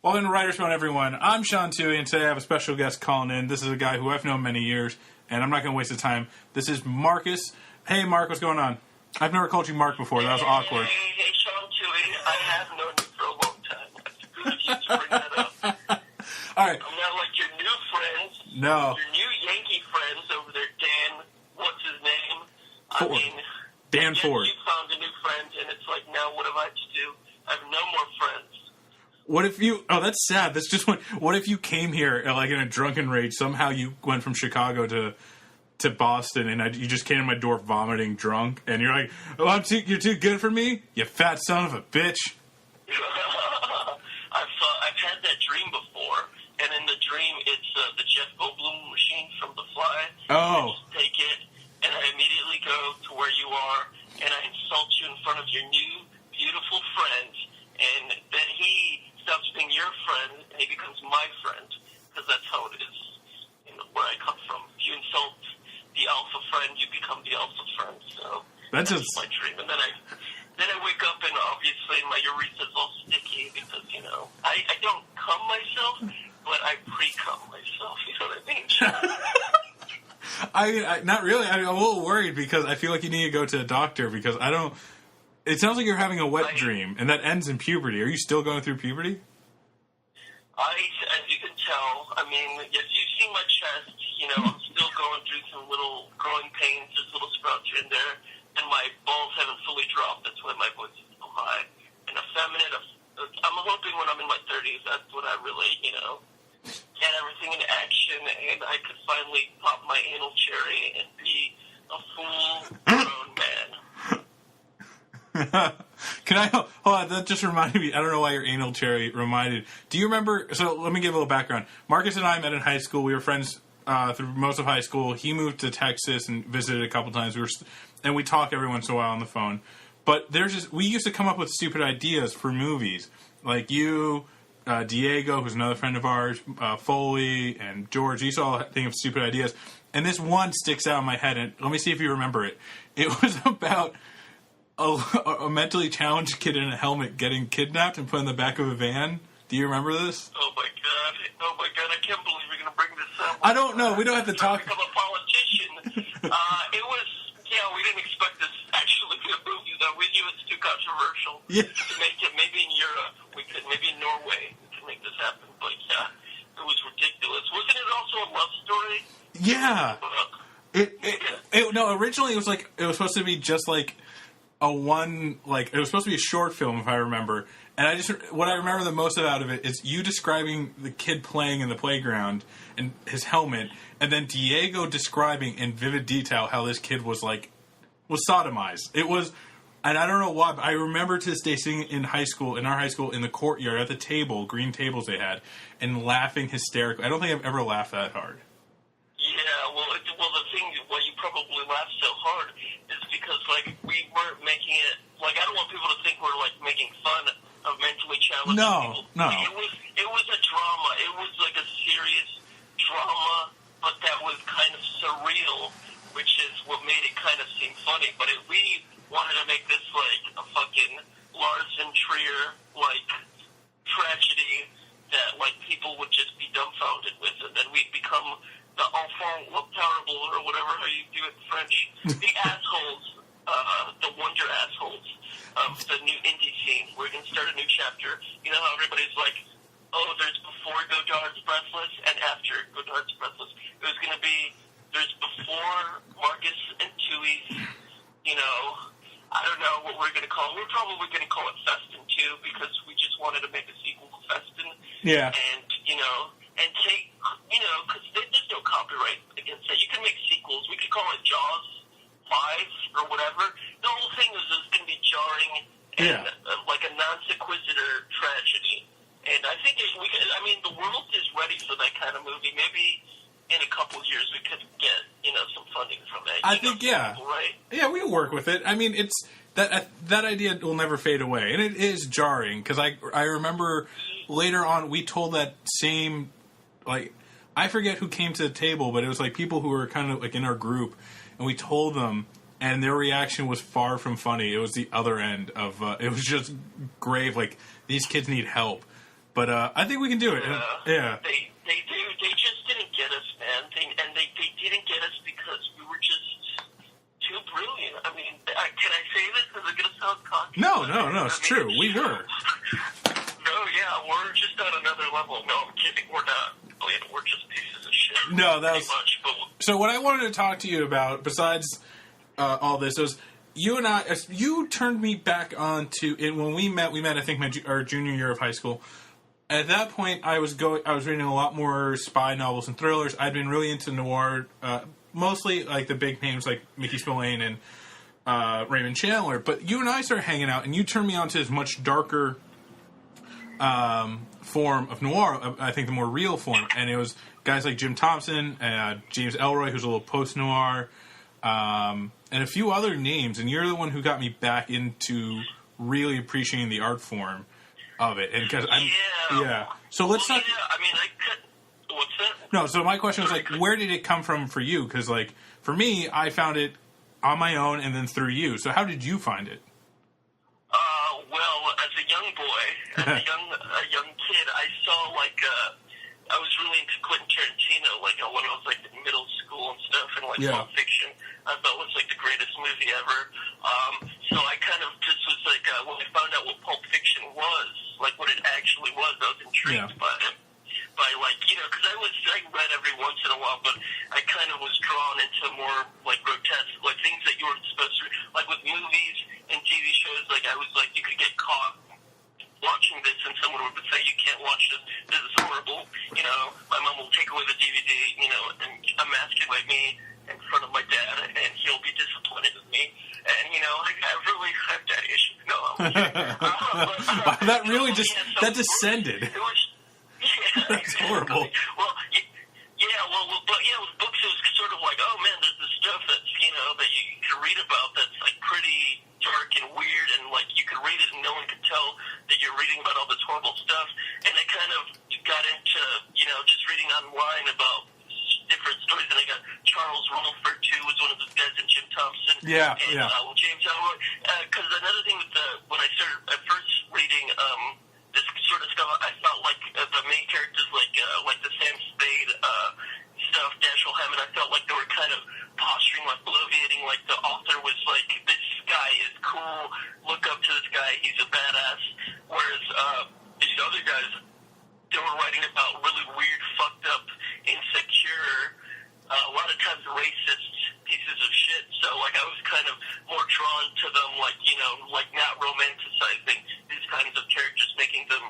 Welcome to Writer's Phone, everyone. I'm Sean Tuohy, and today I have a special guest calling in. This is a guy who I've known many years, and I'm not going to waste the time. This is Marcus. Hey, Mark, what's going on? I've never called you Mark before. That was awkward. Hey, Sean Tuohy. I have known you for a long time. It's good of you to bring that up. All right. I'm not like your new friends. No. Your new Yankee friends over there, Dan, what's his name? Ford. I mean, Dan Ford. You found a new friend, and it's like, now what have I to do? I have no more friends. What if you... Oh, that's sad. That's just what if you came here, like, in a drunken rage, somehow you went from Chicago to Boston, and you just came to my door vomiting drunk, and you're like, oh, you're too good for me? You fat son of a bitch. I've had that dream before, and in the dream, it's the Jeff Goldblum machine from The Fly. Oh. I just take it, and I immediately go to where you are, and I insult you in front of your new, beautiful friend, and then he stops being your friend, and he becomes my friend, because that's how it is, where I come from. If you insult the alpha friend, you become the alpha friend, so that's my dream. And then I wake up, and obviously my urethra's all sticky, because, I don't cum myself, but I pre-cum myself, you know what I mean? Not really. I'm a little worried, because I feel like you need to go to a doctor, because I don't... It sounds like you're having a wet dream, and that ends in puberty. Are you still going through puberty? As you can tell, I mean, if you see my chest, I'm still going through some little growing pains, just little sprouts here and there, and my balls haven't fully dropped. That's why my voice is so high. And effeminate, I'm hoping when I'm in my 30s, that's when I really, get everything in action, and I could finally pop my anal cherry and be a full-grown man. Can I hold on? That just reminded me. I don't know why your anal cherry reminded. Do you remember? So let me give a little background. Marcus and I met in high school. We were friends through most of high school. He moved to Texas and visited a couple times. And we talk every once in a while on the phone. But we used to come up with stupid ideas for movies. Like you, Diego, who's another friend of ours, Foley, and George. We used to all think of stupid ideas. And this one sticks out in my head. And let me see if you remember it. It was about a mentally challenged kid in a helmet getting kidnapped and put in the back of a van. Do you remember this? Oh my god! I can't believe you're going to bring this up. I don't know. We don't have to talk. Become a politician. We didn't expect this actually to be a movie, though. We knew it's too controversial to make it. Maybe in Europe, maybe in Norway, we could make this happen. But yeah, it was ridiculous. Wasn't it also a love story? Yeah. Originally it was supposed to be just like it was supposed to be a short film, if I remember. And what I remember the most out of it is you describing the kid playing in the playground and his helmet, and then Diego describing in vivid detail how this kid was sodomized. It was, and I don't know why, but I remember to this day sitting in our high school, in the courtyard at the table, green tables they had, and laughing hysterically. I don't think I've ever laughed that hard. Yeah, well, the thing why you probably laughed so hard is because, we weren't making it, I don't want people to think we're, making fun of mentally challenged people. No. It was a drama. It was, a serious drama, but that was kind of surreal, which is what made it kind of seem funny. But we wanted to make this, a fucking Lars von Trier, tragedy that, people would just be dumbfounded with, and then we'd become the enfant terrible, or whatever, how you do it in French, the assholes, the wonder assholes of the new indie scene. We're going to start a new chapter. You know how everybody's there's before Godard's Breathless and after Godard's Breathless. It was going to be, there's before Marcus and Tuohy's, I don't know what we're going to call it. We're probably going to call it Festin 2, because we just wanted to make a sequel to Festin. Yeah. And, and take, because there's no copyright against that. You can make sequels. We could call it Jaws 5 or whatever. The whole thing is going to be jarring and a non sequitur tragedy. And I think the world is ready for that kind of movie. Maybe in a couple of years we could get, some funding from it. I think, people, right? Yeah, we work with it. I mean, it's that idea will never fade away. And it is jarring, because I remember later on we told that same, I forget who came to the table, but it was people who were kind of in our group, and we told them, and their reaction was far from funny. It was the other end of, it was just grave, these kids need help. But I think we can do it. Yeah. They do. They just didn't get us, man. They didn't get us because we were just too brilliant. I mean, can I say this? Is it going to sound cocky? No. It's true. We were. No, yeah, we're just on another level. No, I'm kidding. We're not. We're just pieces of shit. No, that was... much, but... So what I wanted to talk to you about, besides all this, was you and I... You turned me back on to... When we met, I think, our junior year of high school. At that point, I was reading a lot more spy novels and thrillers. I'd been really into noir, mostly like the big names like Mickey Spillane and Raymond Chandler. But you and I started hanging out, and you turned me on to this much darker... form of noir, I think the more real form, and it was guys like Jim Thompson, James Ellroy, who's a little post-noir, and a few other names, and you're the one who got me back into really appreciating the art form of it, and because so let's talk... I mean, what's that? No, so my question was, like, where did it come from for you? Because, like, for me, I found it on my own and then through you, so how did you find it? Well, as a young boy, as a young kid, I saw, like, I was really into Quentin Tarantino, like, when I was, like, in middle school and stuff, and, like, Pulp Fiction, I thought was, like, the greatest movie ever. So I kind of just was, like, when I found out what Pulp Fiction was, like, what it actually was, I was intrigued by it. By, like, you know, because I read every once in a while, but I kind of was drawn into more, like, grotesque, like, things that you were supposed to, like, with movies and TV shows, like, I was, like, you could get caught watching this, and someone would say, you can't watch this is horrible, you know, my mom will take away the DVD, you know, and emasculate me in front of my dad, and he'll be disappointed in me, and, you know, I really have daddy issues. No, I'm kidding. That really that descended. It was... Yeah, that's horrible. Well, but with books, it was sort of like, oh man, there's this stuff that's, you know, that you can read about that's like pretty dark and weird, and like you can read it and no one can tell that you're reading about all this horrible stuff. And I kind of got into, you know, just reading online about different stories, and I got Charles Rolford too, was one of those guys, and Jim Thompson, and James Ellroy. Because another thing with when I started at first reading this sort of stuff, I felt like the main characters, like the Sam Spade stuff, Dashiell Hammond, I felt like they were kind of posturing, like bloviating, like the author was like, this guy is cool, look up to this guy, he's a badass. Whereas these other guys, they were writing about really weird, fucked up, insecure, a lot of times racist pieces of shit. So, like, I was kind of more drawn to them, like, you know, like not romanticizing these kinds of characters, making them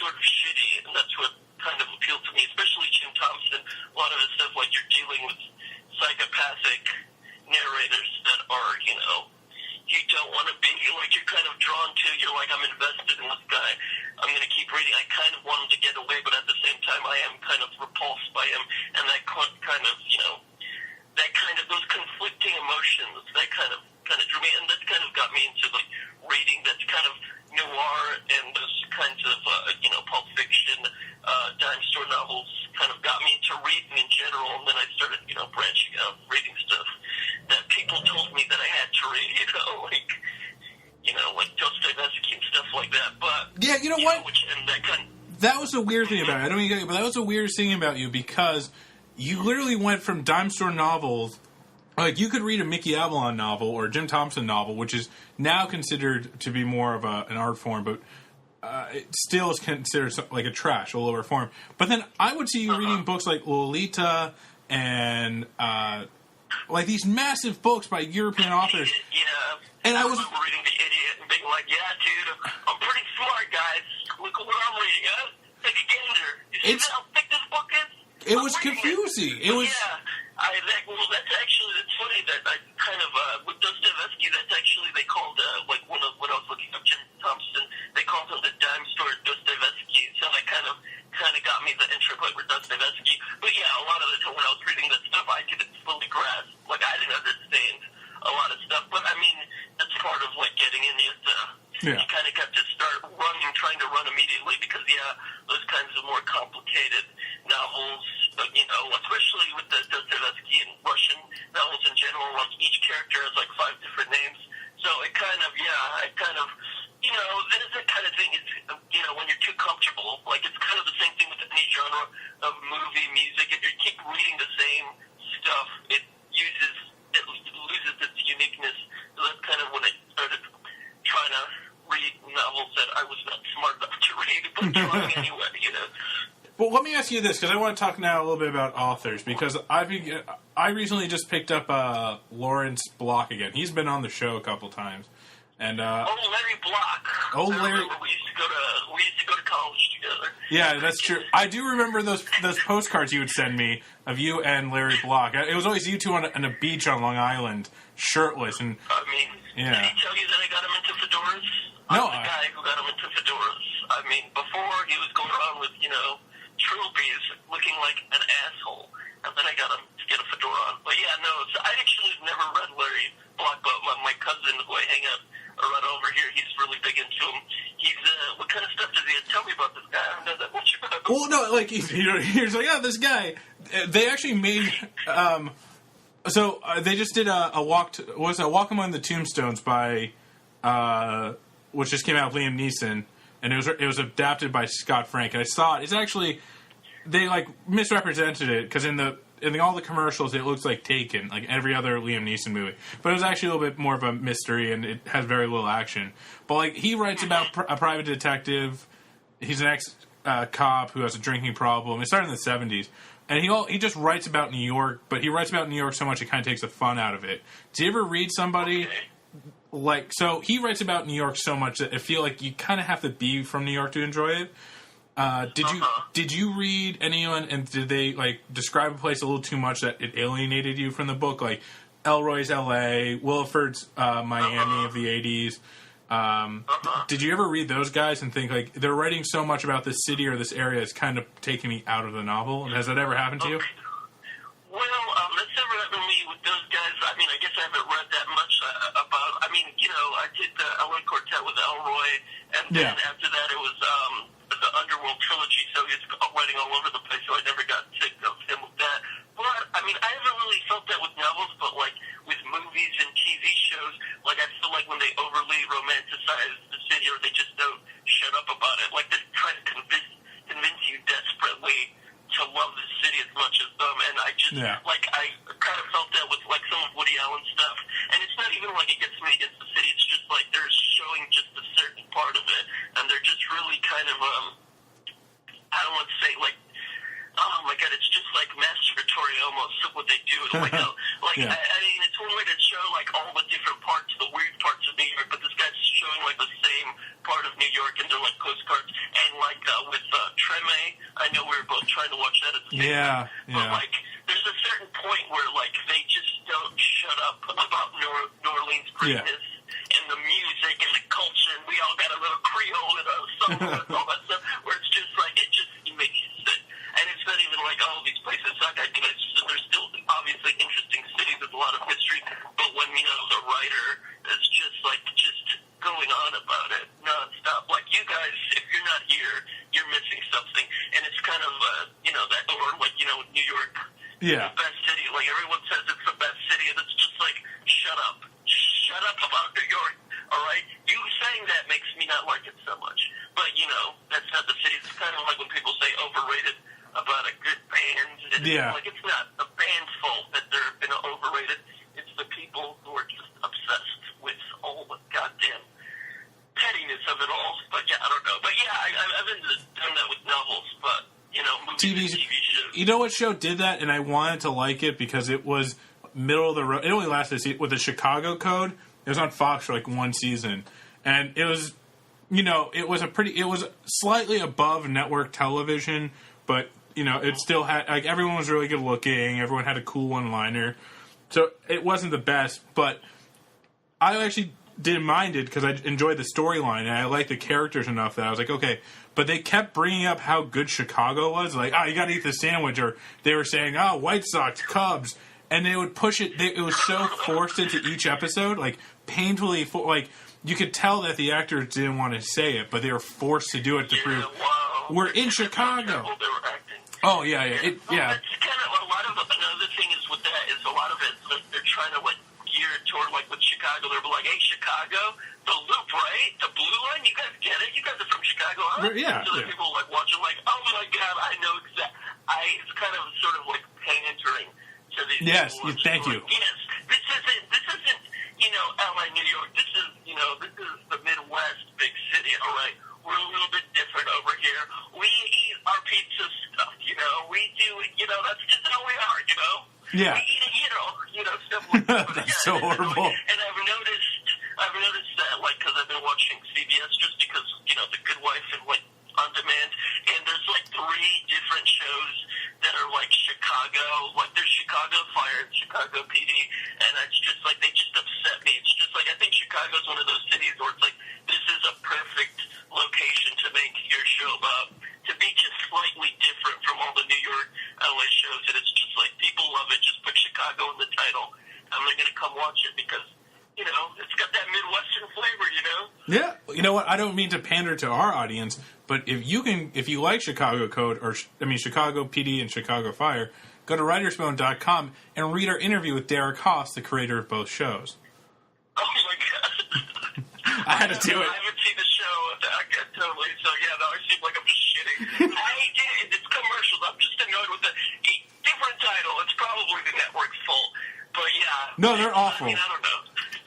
sort of shitty, and that's what kind of appealed to me, especially Jim Thompson. A lot of his stuff, like, you're dealing with psychopathic narrators that are, you know, you don't want to be, like, you're kind of drawn to, you're like, I'm invested in this guy, I'm going to keep reading. I kind of want him to get away, but at the same time, I am kind of repulsed by him, and that kind of, you know, that kind of, those conflicting emotions, that kind of drew me, and that kind of got me into, like, reading that's kind of noir, and those kinds of, you know, Pulp Fiction, dime store novels kind of got me into reading in general, and then I started, you know, branching out, reading stuff that people told me that I had to read, you know, like Dostoevsky and stuff like that, but... Yeah, you know what? That was the weird thing about it. I don't mean, but that was the weirdest thing about you, because you literally went from dime store novels, like, you could read a Mickey Avalon novel or a Jim Thompson novel, which is now considered to be more of an art form, but it still is considered like a trash, a lower form. But then I would see you reading books like Lolita and like these massive books by European authors. Yeah. And I was reading The Idiot and being like, yeah, dude, I'm pretty smart, guys. Look at what I'm reading, huh? Thick Gander. You see how thick this book is? It was confusing. It was... Yeah. That's funny that I kind of, with Dostoevsky, that's actually, they called, like, when I was looking up Jim Thompson, they called him the dime store Dostoevsky, so that kind of got me the intro point with Dostoevsky. But yeah, a lot of the time when I was reading that stuff, I didn't fully grasp, like, I didn't understand a lot of stuff, but I mean, that's part of, like, getting in it, you kind of got to start trying to run immediately, because, those kinds of more complicated novels, you know, especially with the Dostoevsky and Russian novels in general, like, each character has, like, 5 different names, so it kind of, you know, there's that kind of thing, it's, you know, when you're too comfortable, like, of movie music, if you keep reading the same stuff, it loses its uniqueness. So that's kind of when I started trying to read novels that I was not smart enough to read, but trying anyway, you know. Well, let me ask you this, because I want to talk now a little bit about authors, because I recently just picked up Lawrence Block again. He's been on the show a couple times. And Larry Block. Oh, Larry. We used to go to college together. Yeah, that's true. I do remember those postcards you would send me of you and Larry Block. It was always you two on a beach on Long Island, shirtless, and I mean, yeah. Did he tell you that I got him into fedoras? No, I'm the guy who got him into fedoras. I mean, before he was going around with, trilbies looking like an asshole, and then I got him to get a fedora on. But yeah, no, so I actually never read Larry Block, but my cousin who I hang out around over here, he's really big into him. He's, what kind of stuff does he tell me about this guy? I don't know that much about him. Well, no, like, he's like, oh, this guy. They actually made, they just did a Walk Among the Tombstones by, which just came out with Liam Neeson, and it was adapted by Scott Frank, and I saw it. It's actually, they, like, misrepresented it, because in all the commercials, it looks like Taken, like every other Liam Neeson movie. But it was actually a little bit more of a mystery, and it has very little action. But, like, he writes about a private detective. He's an ex-cop who has a drinking problem. It started in the 70s. And he just writes about New York, but he writes about New York so much it kind of takes the fun out of it. Do you ever read somebody... Like, so he writes about New York so much that I feel like you kind of have to be from New York to enjoy it. Did you read anyone, and did they, like, describe a place a little too much that it alienated you from the book? Like, Elroy's L.A., Williford's Miami of the 80s. Did you ever read those guys and think, like, they're writing so much about this city or this area, it's kind of taking me out of the novel? Has that ever happened to you? Well, that's never happened to me with those guys. I mean, I guess I haven't read that much about... I mean, I did the L.A. Quartet with Elroy, and then after that it was the Underworld trilogy, so he's writing all over the place, so I never got sick of him with that. But, I mean, I haven't really felt that with novels, but, like, with movies and TV shows, like, I feel like when they overly romanticize the city or they just don't shut up about it, like, they try to convince you desperately to love the city as much as them, and I just, I kind of felt that with, like, some of Woody Allen's stuff, and it's not even like it gets me against the city, it's just, like, they're showing just a certain part of it, and they're just really kind of, I don't want to say, like, oh my god, it's just like masturbatory almost of what they do. Like, I mean, it's one way to show like all the different parts, the weird parts of New York, but this guy's showing like the same part of New York, and they're like postcards. And like with Treme, I know we were both trying to watch that at the same time. But like, there's a certain point where like they just don't shut up about New Orleans greatness and the music and the culture, and we all got a little Creole in our song and all that stuff. Where it's just like it makes you sick. And it's not even like, oh, these places suck. I think they're still obviously interesting cities with a lot of history. But when, the writer is just going on about it nonstop. Like, you guys, if you're not here, you're missing something. And it's kind of, that, or like, New York, the best city. Like, everyone says it's the best city. And it's just like, shut up. Shut up about New York. All right? You saying that makes me not like it so much. But, that's not the city. It's kind of like when people say overrated about a good band. Like, it's not the band's fault that they're overrated. It's the people who are just obsessed with all the goddamn pettiness of it all. But yeah, I don't know. But yeah, I've been done that with novels, but movies and TV shows. You know what show did that, and I wanted to like it because it was middle of the road. It only lasted with the Chicago Code. It was on Fox for like one season, and it was, it was slightly above network television, but it still had, like, everyone was really good looking. Everyone had a cool one-liner. So it wasn't the best, but I actually didn't mind it because I enjoyed the storyline and I liked the characters enough that I was like, okay. But they kept bringing up how good Chicago was. Like, you got to eat the sandwich. Or they were saying, White Sox, Cubs. And they would push it. It was so forced into each episode, like, painfully, like, you could tell that the actors didn't want to say it, but they were forced to do it to prove, we're in Chicago. Oh, yeah. That's kind of a lot of another thing is with that is a lot of it like, they're trying to like gear it toward like with Chicago. They're like, hey, Chicago, the Loop, right? The Blue Line, you guys get it? You guys are from Chicago, huh? Yeah. So people like watching like, oh my god, I know exactly. I right? It's kind of sort of like pandering to these Yes, people. thank you. Yes, this isn't, LA, New York. This is the Midwest, big city, all right? We're a little bit different over here. We eat our pizza stuff, we do, that's just how we are, Yeah. We eat it, stuff like that. That's so horrible. And I've noticed that, like, because I've been watching CBS just because, The Good Wife and, like, On Demand, and there's, like, 3 different shows that are, like, Chicago, like, there's Chicago Fire and Chicago PD, and it's just, like, they just upset me. It's just, like, I think Chicago's one of those cities where it's, like, this is a perfect location to make your show about, to be just slightly different from all the New York, LA shows, and it's just, like, people love it. Just put Chicago in the title, and they're going to come watch it because, it's got that Midwestern flavor, Yeah. You know what? I don't mean to pander to our audience, but if you like Chicago Code, Chicago PD and Chicago Fire, go to writersbone.com and read our interview with Derek Haas, the creator of both shows. Oh, my God. I had to do it. I haven't seen the show. Totally. So, I seem like I'm just shitting. It's commercials. I'm just annoyed with the different title. It's probably the network's fault. But, yeah. No, they're awful. I don't know.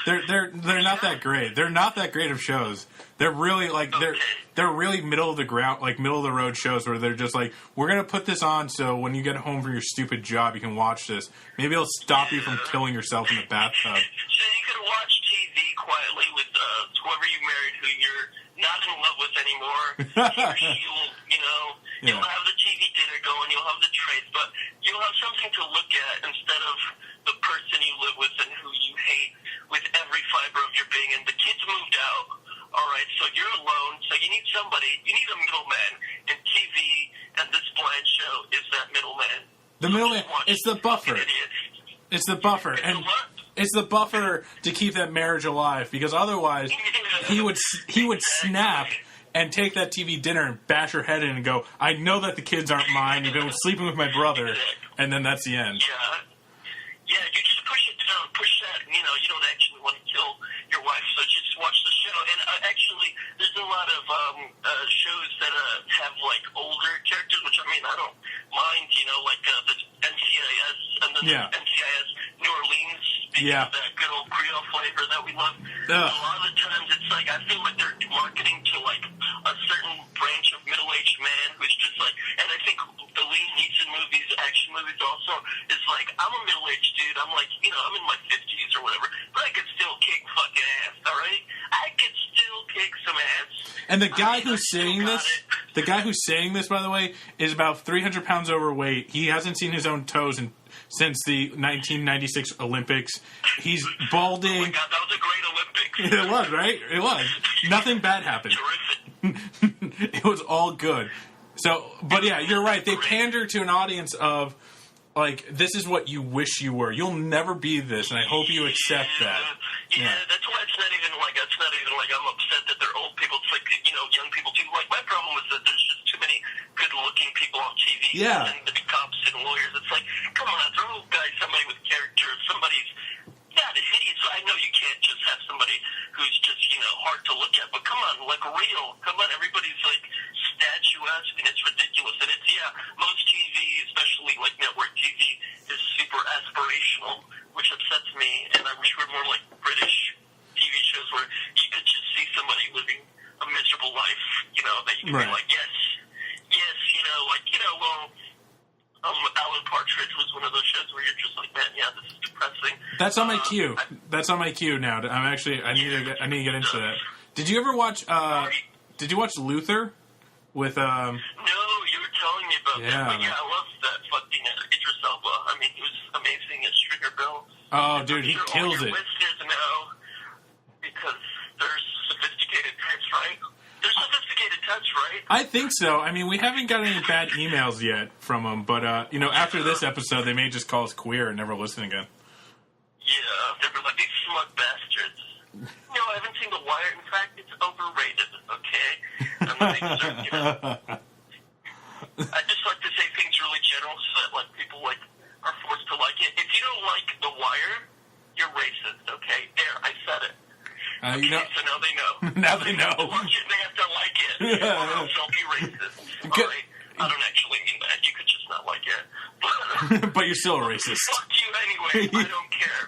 They're not that great. They're not that great of shows. They're really they're really middle of the ground, like middle of the road shows where they're just like, we're gonna put this on so when you get home from your stupid job you can watch this. Maybe it'll stop you from killing yourself in the bathtub. So you could watch TV quietly with whoever you married who you're not in love with anymore. He or she will, you'll have the TV dinner going, you'll have the trays, but you'll have something to look at instead of the person you live with and who you hate with every fiber of your being. And the kids moved out. All right, so you're alone, so you need a middleman, and TV and this blind show is that middleman. The middleman, it's the buffer. It's the buffer, and it's the buffer to keep that marriage alive, because otherwise he would snap and take that TV dinner and bash her head in and go, I know that the kids aren't mine, you've been sleeping with my brother, and then that's the end. Yeah, you just push it down, push that, you don't actually want to kill your wife, so just watch the show. And actually, there's a lot of shows that have, like, older characters, which, I don't mind, like the NCIS, and then the NCIS New Orleans, speaking of that good old Creole flavor that we love. A lot of the times, it's like, I feel like they're marketing to, like, a certain branch of middle-aged man who's just, like, and I think the Liam Neeson movies, action movies also, is like, I'm a middle-aged dude, I'm like, I'm in my 50s or whatever, but I could still kick fucking ass, alright? I could still kick some ass. And the guy who's saying this, by the way, is about 300 pounds overweight. He hasn't seen his own toes since the 1996 Olympics. He's balding. Oh my God, that was a great Olympics. It was, right? It was. Nothing bad happened. Terrific. It was all good. So, but yeah, you're right. They pander to an audience of, like, this is what you wish you were. You'll never be this, and I hope you accept that. Yeah, that's why it's not even like I'm upset that they're old people. It's like, young people too. Like, my problem is that there's just too many good-looking people on TV. Yeah. And the cops and lawyers. It's like, come on, throw somebody with character, somebody's not hideous. I know you can't just have somebody who's just, hard to look at, but come on, like, real. Come on, everybody's, like, statuesque, and it's ridiculous. And it's, most TV, especially, like, network TV, is super aspirational, which upsets me, and I wish we were more like British TV shows where you could just see somebody living a miserable life, that you can be like, yes, Alan Partridge was one of those shows where you're just like, man, this is depressing. That's on my queue. That's on my queue now. I need to get into that. Did you ever watch? Did you watch Luther? With No, you were telling me about that. But I love that fucking Idris Elba. I mean, he was amazing as Stringer Bell. Oh, dude, he kills it. Listeners know because there's sophisticated types, right? There's sophisticated touch, right? I think so. I mean, we haven't got any bad emails yet from them, but, after this episode, they may just call us queer and never listen again. Yeah, they're like, these smug bastards. No, I haven't seen The Wire. In fact, it's overrated, okay? I'm not I just like to say things really general so that, like, people, like, are forced to like it. If you don't like The Wire, you're racist, okay? There, I said it. So now they know. Now they know. Watch it, they have to like it. Or else they'll be racist. All right. I don't actually mean that. You could just not like it. care. But you're still a racist. Fuck you anyway. I don't care.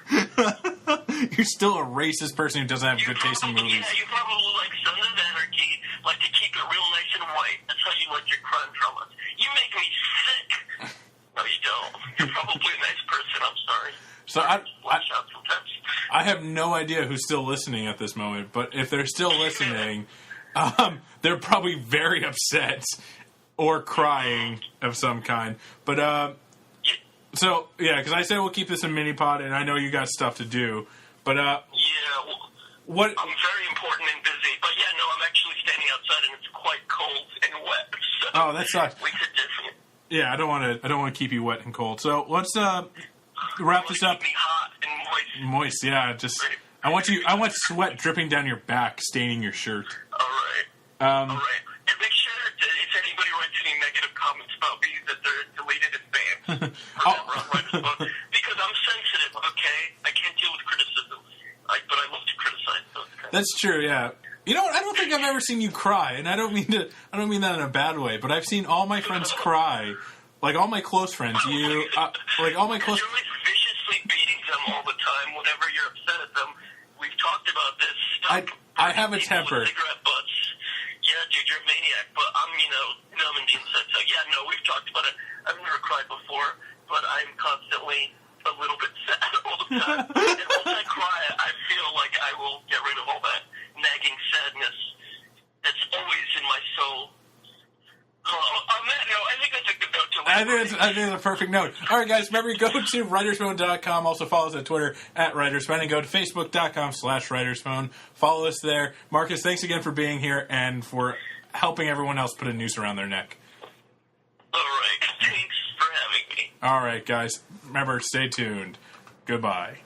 You're still a racist person who doesn't have good taste in movies. Yeah, you probably like Sons of Anarchy, like to keep it real nice and white. That's how you like your crime dramas. You make me sick. No, you don't. You're probably a nice person. I'm sorry. So I have no idea who's still listening at this moment, but if they're still listening, they're probably very upset or crying of some kind. But so yeah, because I said we'll keep this a mini pod, and I know you got stuff to do. But yeah, what? I'm very important and busy. But yeah, no, I'm actually standing outside, and it's quite cold and wet. So oh, that sucks. We could definitely. Yeah, I don't want to keep you wet and cold. So let's wrap this up. Keep me hot and moist. Moist, yeah. Just I want sweat dripping down your back, staining your shirt. All right. All right. And make sure that if anybody writes any negative comments about me, that they're deleted and banned. Because I'm sensitive. Okay, I can't deal with criticism. But I love to criticize those guys. That's true. Yeah. You know what? I don't think I've ever seen you cry, and I don't mean that in a bad way. But I've seen all my friends cry, like all my close friends. Like all my close. You're always viciously beating them all the time whenever you're upset at them. We've talked about this. I have a temper. Cigarette butts. Yeah, dude, you're a maniac. But I'm, numb and inside. So yeah, no, we've talked about it. I've never cried before, but I'm constantly a little bit sad all the time. And once I cry, I feel like I will get rid of all that nagging sadness that's always in my soul. On that note, I think that's a good note to leave. I think it's a perfect note. All right, guys, remember, go to writersphone.com. Also follow us on Twitter @writersphone, and go to facebook.com/writersphone. Follow us there. Marcus, thanks again for being here and for helping everyone else put a noose around their neck. All right. Thanks for having me. All right, guys. Remember, stay tuned. Goodbye.